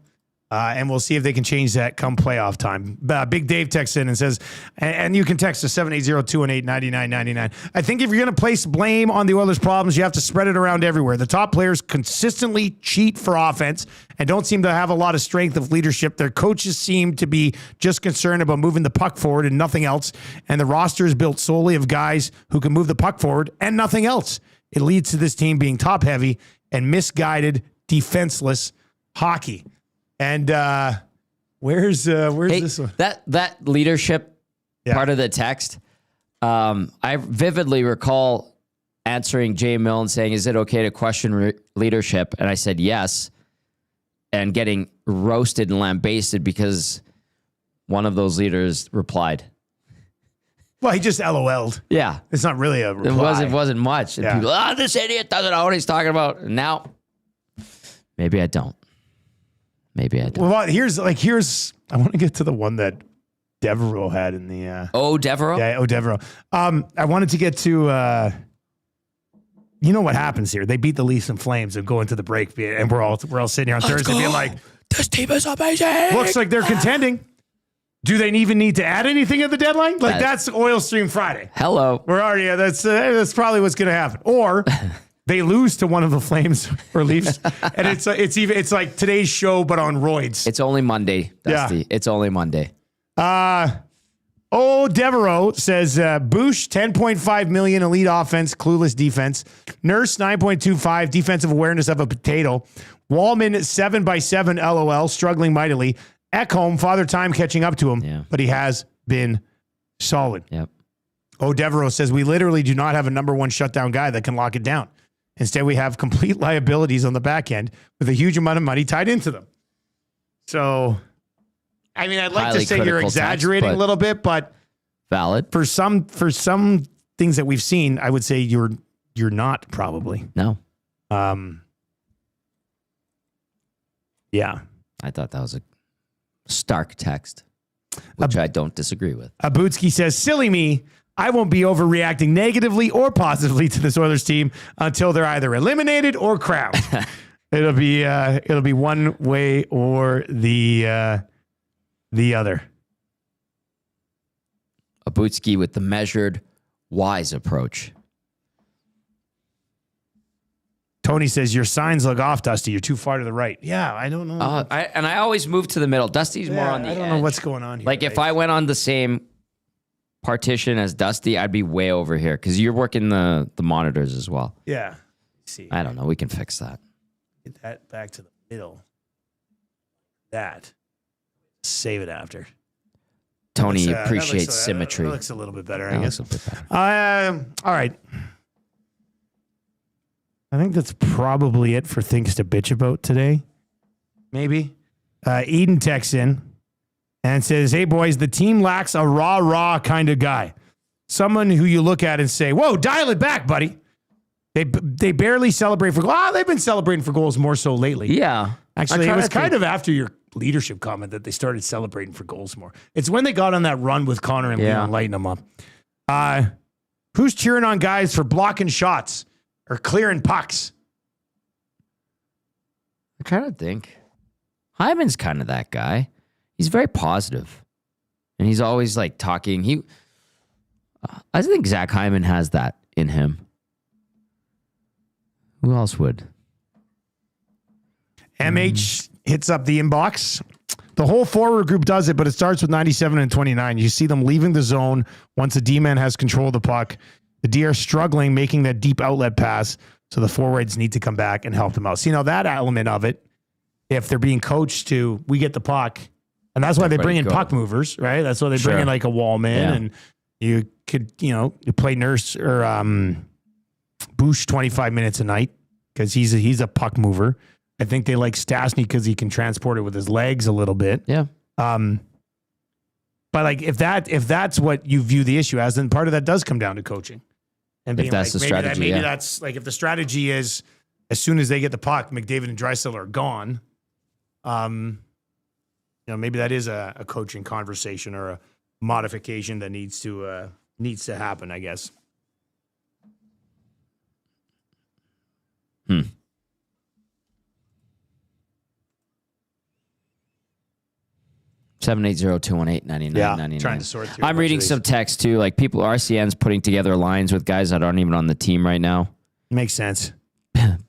And we'll see if they can change that come playoff time. Big Dave texts in and says, and you can text us 780-218-9999. I think if you're going to place blame on the Oilers' problems, you have to spread it around everywhere. The top players consistently cheat for offense and don't seem to have a lot of strength of leadership. Their coaches seem to be just concerned about moving the puck forward and nothing else. And the roster is built solely of guys who can move the puck forward and nothing else. It leads to this team being top heavy and misguided, defenseless hockey. And where's this one? That leadership part of the text, I vividly recall answering Jay Milne saying, is it okay to question leadership? And I said yes. And getting roasted and lambasted because one of those leaders replied. Well, he just LOL'd. Yeah. It's not really a reply. It wasn't much. And Yeah. people, this idiot doesn't know what he's talking about. And now, maybe I don't. Well, here's I want to get to the one that Devereaux had in the Devereaux? Yeah, Devereaux. I wanted to get to you know what happens here. They beat the Leafs and Flames and go into the break, and we're all sitting here on Thursday being like, this team is amazing. looks like they're contending. Do they even need to add anything at the deadline? Like that's Oil Stream Friday. Hello. We're already that's probably what's going to happen. Or they lose to one of the Flames or Leafs, and it's like today's show but on roids. It's only Monday, Dusty. Yeah. It's only Monday. Devereaux says Bouch, 10.5 million, elite offense, clueless defense. Nurse, 9.25, defensive awareness of a potato. Wallman, 7/7, LOL, struggling mightily. Ekholm, father time catching up to him, but he has been solid. Yep. Devereaux says we literally do not have a number one shutdown guy that can lock it down. Instead, we have complete liabilities on the back end with a huge amount of money tied into them. So, I mean, I'd like Highly to say you're critical exaggerating text, a little bit, but valid. for some things that we've seen, I would say you're not probably. No. Yeah. I thought that was a stark text, which I don't disagree with. Abutsky says, silly me. I won't be overreacting negatively or positively to this Oilers team until they're either eliminated or crowned. It'll be one way or the other. Abutsky with the measured, wise approach. Tony says, your signs look off, Dusty. You're too far to the right. Yeah, I don't know. I always move to the middle. Dusty's more on the edge. I don't know what's going on here. Like, if I went on the same partition as Dusty, I'd be way over here because you're working the monitors as well. Yeah. Let's see. I don't know. We can fix that. Get that back to the middle. That. Save it after. Tony appreciates symmetry. That looks a little bit better, I That guess. looks a bit better. All right. I think that's probably it for things to bitch about today. Maybe. Eden texts in and says, hey, boys, the team lacks a raw kind of guy. Someone who you look at and say, whoa, dial it back, buddy. They barely celebrate for goals. They've been celebrating for goals more so lately. Yeah. Actually, it was kind of after your leadership comment that they started celebrating for goals more. It's when they got on that run with Connor and Leon lighting them up. Who's cheering on guys for blocking shots or clearing pucks? I kind of think Hyman's kind of that guy. He's very positive, and he's always like talking. I think Zach Hyman has that in him. Who else would? MH hits up the inbox. The whole forward group does it, but it starts with 97 and 29. You see them leaving the zone once the D-man has control of the puck. The D are struggling making that deep outlet pass, so the forwards need to come back and help them out. So, that element of it, if they're being coached to, we get the puck, and that's why they bring in puck movers, right? That's why they bring in like a Wallman, and you could, you play Nurse or Bouch 25 minutes a night because he's a puck mover. I think they like Stastny because he can transport it with his legs a little bit. Yeah. But like if that's what you view the issue as, then part of that does come down to coaching. And if that's the strategy, maybe that's like if the strategy is as soon as they get the puck, McDavid and Draisaitl are gone. Maybe that is a coaching conversation or a modification that needs to happen, I guess. 780-218-9999. Trying to sort through. I'm reading some text too. Like people, RCN's putting together lines with guys that aren't even on the team right now. Makes sense.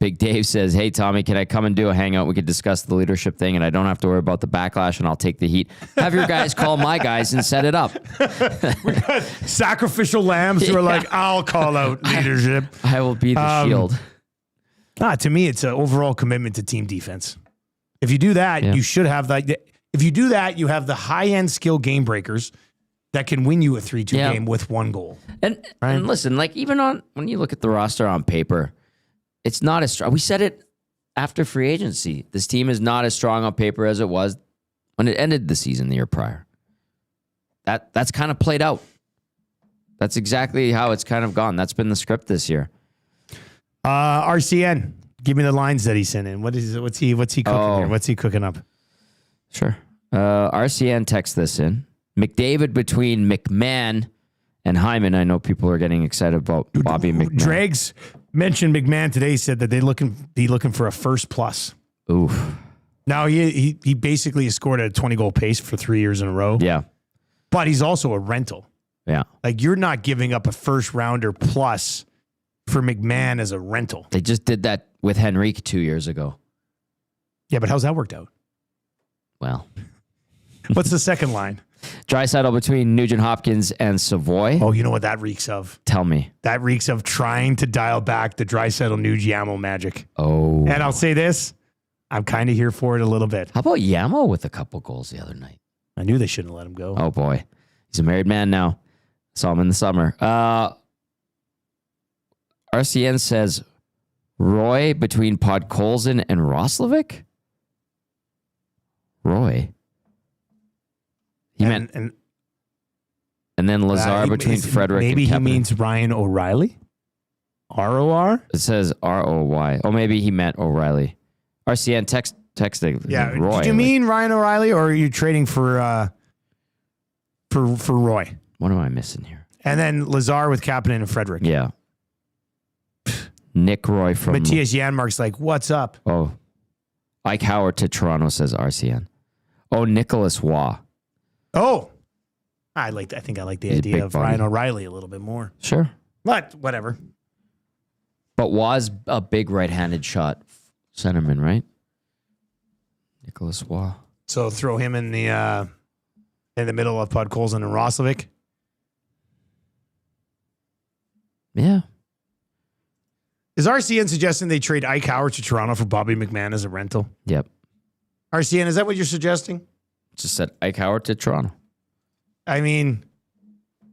Big Dave says, hey, Tommy, can I come and do a hangout? We could discuss the leadership thing, and I don't have to worry about the backlash, and I'll take the heat. Have your guys call my guys and set it up. We got sacrificial lambs who are like, I'll call out leadership. I will be the shield. To me, it's an overall commitment to team defense. If you do that, you should have that. If you do that, you have the high-end skill game breakers. that can win you a 3-2 Yeah. game with one goal. And listen, like even when you look at the roster on paper, it's not as strong. We said it after free agency. This team is not as strong on paper as it was when it ended the season the year prior. That's kind of played out. That's exactly how it's kind of gone. That's been the script this year. RCN, give me the lines that he sent in. What's he cooking here? What's he cooking up? Sure. RCN text this in. McDavid between McMahon and Hyman. I know people are getting excited about Bobby McMahon. Dregs mentioned McMahon today, said that they be looking for a first plus. Oof. Now he basically has scored at a 20-goal pace for 3 years in a row. Yeah. But he's also a rental. Yeah. Like, you're not giving up a first rounder plus for McMahon as a rental. They just did that with Henrique 2 years ago. Yeah, but how's that worked out? Well, What's the second line? Draisaitl between Nugent Hopkins and Savoy. Oh, you know what that reeks of? Tell me. That reeks of trying to dial back the Draisaitl Nuge Yamo magic. Oh. And I'll say this, I'm kind of here for it a little bit. How about Yamo with a couple goals the other night? I knew they shouldn't let him go. Oh, boy. He's a married man now. Saw him in the summer. RCN says Roy between Podkolzin and Roslovic? Roy. He meant, and then Lazar between Frederick maybe and he Kepner. means Ryan O'Reilly? ROR? It says ROY. Oh, maybe he meant O'Reilly. RCN texting Yeah. Roy. Did you mean Ryan O'Reilly, or are you trading for Roy? What am I missing here? And then Lazar with Kapanen and Frederick. Yeah. Nick Roy from... Matthias Janmark's like, what's up? Oh. Ike Howard to Toronto, says RCN. Oh, Nicholas Waugh. Oh, I think I like the He's a idea big of body. Ryan O'Reilly a little bit more. Sure. But whatever. But Waugh's a big right-handed shot centerman, right? Nicholas Waugh. So throw him in the middle of Podkolzin and Roslovic. Yeah. Is RCN suggesting they trade Ike Howard to Toronto for Bobby McMahon as a rental? Yep. RCN, is that what you're suggesting? Just said Ike Howard to Toronto. I mean,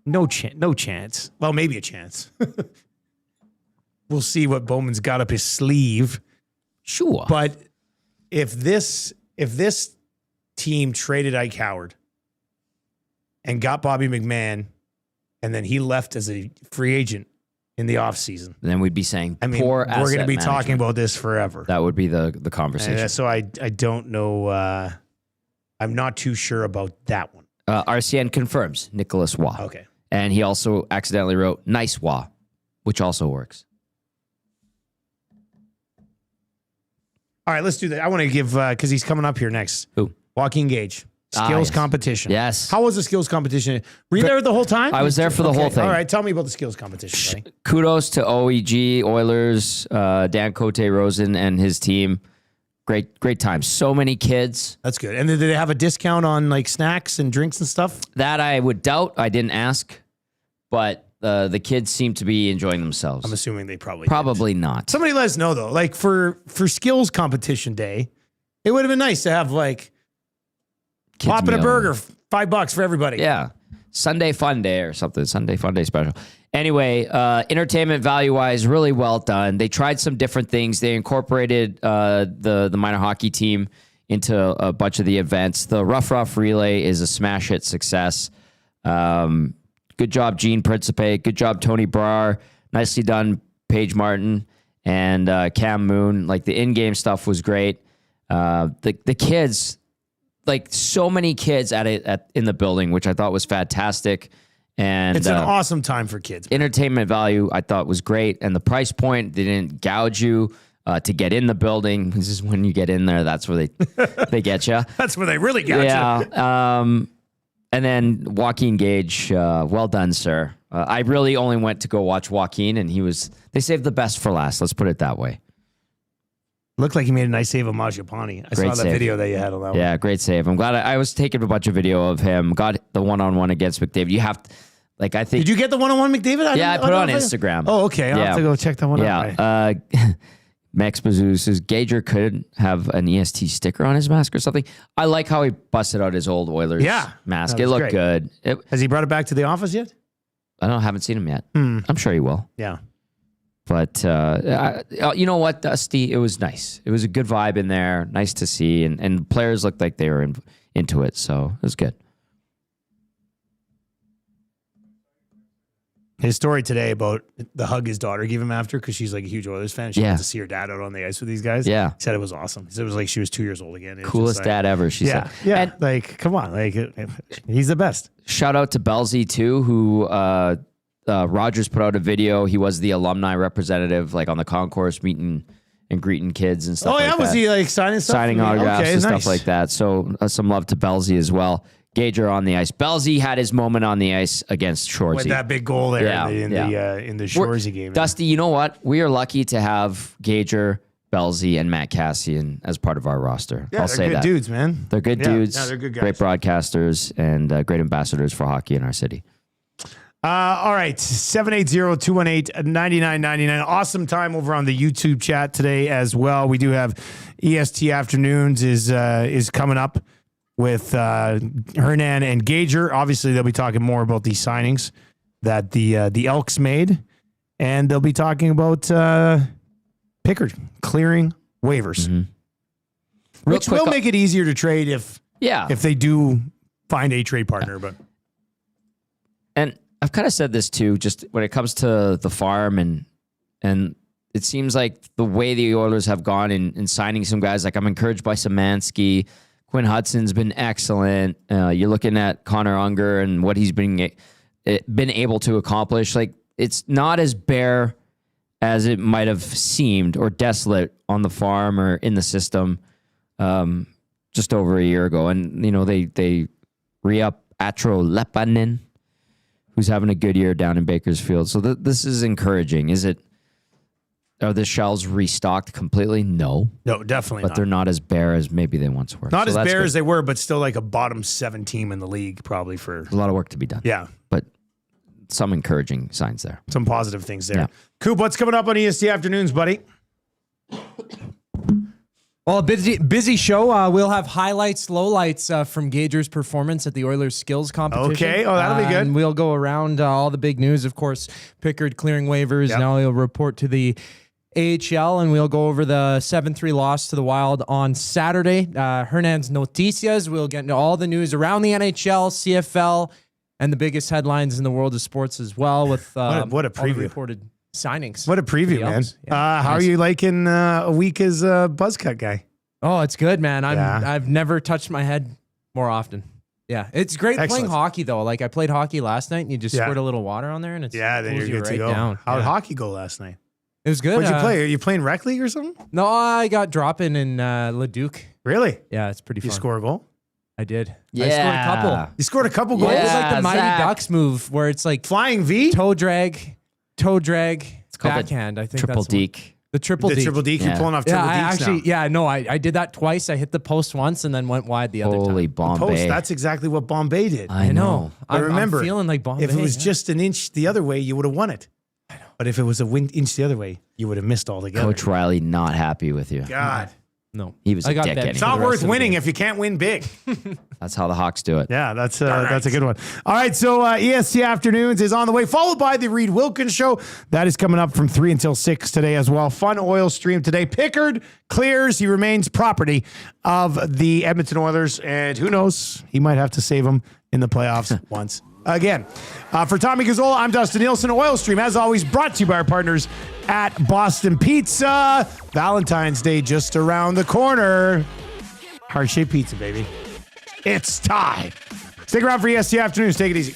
no chance. Well, maybe a chance. We'll see what Bowman's got up his sleeve. Sure. But if this team traded Ike Howard and got Bobby McMahon, and then he left as a free agent in the offseason, Then we'd be saying, I mean, poor we're going to be asset talking management. about this forever. That would be the conversation. And so I don't know. I'm not too sure about that one. RCN confirms Nicholas Waugh. Okay. And he also accidentally wrote nice Waugh, which also works. All right, let's do that. I want to give, because he's coming up here next. Who? Joaquin Gage. Skills yes. competition. Yes. How was the skills competition? Were you there the whole time? I was there for the whole thing. All right, tell me about the skills competition, buddy. Kudos to OEG, Oilers, Dan Cote Rosen and his team. Great time. So many kids. That's good. And did they have a discount on like snacks and drinks and stuff? That I would doubt. I didn't ask. But the kids seem to be enjoying themselves. I'm assuming they probably Probably not. Somebody let us know, though. Like for skills competition day, it would have been nice to have like Kids popping a meal. burger, $5 for everybody. Yeah. Sunday fun day or something. Sunday fun day special. Anyway, entertainment value-wise, really well done. They tried some different things. They incorporated the minor hockey team into a bunch of the events. The Rough Relay is a smash hit success. Good job, Gene Principe. Good job, Tony Brar. Nicely done, Paige Martin and Cam Moon. Like the in-game stuff was great. The kids, like so many kids in the building, which I thought was fantastic. And It's an awesome time for kids. entertainment value I thought was great, and the price point, they didn't gouge you to get in the building. This is when you get in there, that's where they get you. That's where they really got you. Yeah. And then Joaquin Gage, well done, sir. I really only went to go watch Joaquin, and they saved the best for last. Let's put it that way. Looked like he made a nice save of Majapani. I Great saw that save. video that you had on that one. Yeah, great save. I'm glad I was taking a bunch of video of him. Got the one-on-one against McDavid. You have to, like, I think. Did you get the one-on-one McDavid? Yeah, I put it on Instagram. Oh, okay. I'll have to go check that one out. Yeah. Max Bazoo says Gager could have an EST sticker on his mask or something. I like how he busted out his old Oilers mask. that It was looked great. good. Has he brought it back to the office yet? I haven't seen him yet. I'm sure he will. Yeah. But you know what, Dusty? It was nice. It was a good vibe in there. Nice to see. And players looked like they were into it. So it was good. His story today about the hug his daughter gave him after, because she's like a huge Oilers fan. She got to see her dad out on the ice with these guys. Yeah. He said it was awesome. He said it was like she was 2 years old again. It was Coolest just dad ever, she said. Yeah. And Like, come on. Like, he's the best. shout out to Belzy, too, who Rogers put out a video. He was the alumni representative, like on the concourse, meeting and greeting kids and stuff like that. Was he like signing stuff? Signing autographs and nice. stuff like that. So some love to Belzy as well. Gager on the ice. Belzy had his moment on the ice against Shoresy. With that big goal there in the Shoresy game. Dusty, you know what? We are lucky to have Gager, Belzy, and Matt Cassian as part of our roster. Yeah, I'll they're say good that. dudes, man. They're good dudes. Yeah, they're good guys. Great broadcasters and great ambassadors for hockey in our city. All right, 780-218-9999. Awesome time over on the YouTube chat today as well. We do have EST Afternoons is coming up with Hernan and Gager. Obviously, they'll be talking more about these signings that the Elks made, and they'll be talking about Pickard clearing waivers, which will make it easier to trade if they do find a trade partner. And I've kind of said this too, just when it comes to the farm, and it seems like the way the Oilers have gone in signing some guys, like I'm encouraged by Szymanski. Quinn Hudson's been excellent. You're looking at Connor Unger and what he's been able to accomplish. Like, it's not as bare as it might have seemed, or desolate on the farm or in the system just over a year ago. And, you know, they re-up Atro Lepanen, who's having a good year down in Bakersfield. So this is encouraging. Are the shelves restocked completely? No, definitely but not. they're not as bare as maybe they once were. Not So as bare good. as they were, but still like a bottom 7 team in the league, probably for There's a lot of work to be done. yeah, But some encouraging signs there. some positive things there. Yeah. Coop, what's coming up on EST Afternoons, buddy? Well, a busy show. We'll have highlights, lowlights from Gager's performance at the Oilers skills competition. Okay. Oh, that'll be good. And we'll go around all the big news. Of course, Pickard clearing waivers. Yep. Now he'll report to the AHL, and we'll go over the 7-3 loss to the Wild on Saturday. Hernan's Noticias. We'll get into all the news around the NHL, CFL, and the biggest headlines in the world of sports as well, with What a all the preview. reported signings. What a preview, The man. Elks. Yeah. How are you liking a week as a buzzcut guy? Oh, it's good, man. Yeah. I've never touched my head more often. Yeah, it's great Excellent. playing hockey though. Like I played hockey last night, and you just Yeah. squirt a little water on there, and it's Yeah, then cools you're you good right to go. down. How did Yeah. hockey go last night? It was good. What'd you play? Are you playing rec league or something? No, I got dropping in Leduc. Really? Yeah, it's pretty You fun. score a goal? I did. I scored a couple. You scored a couple goals? It was like the Yeah, Mighty Zach. Ducks move, where it's like Flying V? toe drag, called the backhand. I think Triple that's the one. deke. The triple The deke. triple deke? You're Yeah. pulling off Yeah, triple I dekes actually, now. I did that twice. I hit the post once and then went wide the other Holy time. Bombay. Post, that's exactly what Bombay did. I know. But remember, I'm feeling like Bombay. if it was yeah. just an inch the other way, you would have won it. I know. But if it was inch the other way, you would have missed altogether. Coach Riley not happy with you. God. no, He was I a got dick benched anyway. It's for not the rest worth of the winning game. if you can't win big. That's how the Hawks do it. Yeah, that's a good one. All right, so EST Afternoons is on the way, followed by the Reed Wilkins Show. That is coming up from 3 until 6 today as well. Fun oil stream today. Pickard clears. He remains property of the Edmonton Oilers, and who knows, he might have to save them in the playoffs once again. For Tommy Gazzola, I'm Dustin Nielsen. Oil Stream, as always, brought to you by our partners at Boston Pizza. Valentine's Day just around the corner. Heart-shaped pizza, baby. It's time. Stick around for EST Afternoons. Take it easy.